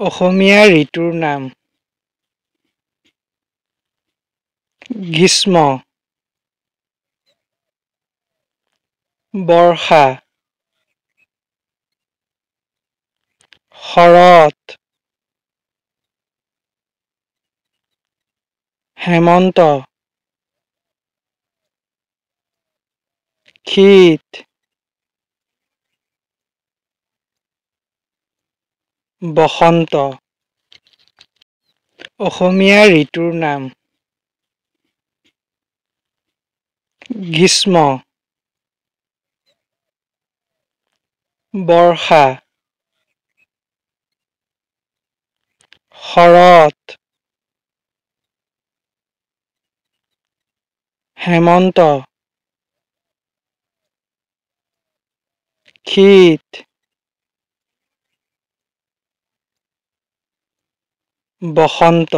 অসমীয়া ঋতুৰ নাম: গ্ৰীষ্ম, বৰ্ষা, শৰৎ, হেমন্ত, শীত, বসন্ত। অসমীয়া ঋতুৰ নাম: গ্ৰীষ্ম, বৰ্ষা, শৰৎ, হেমন্ত, শীত, বসন্ত।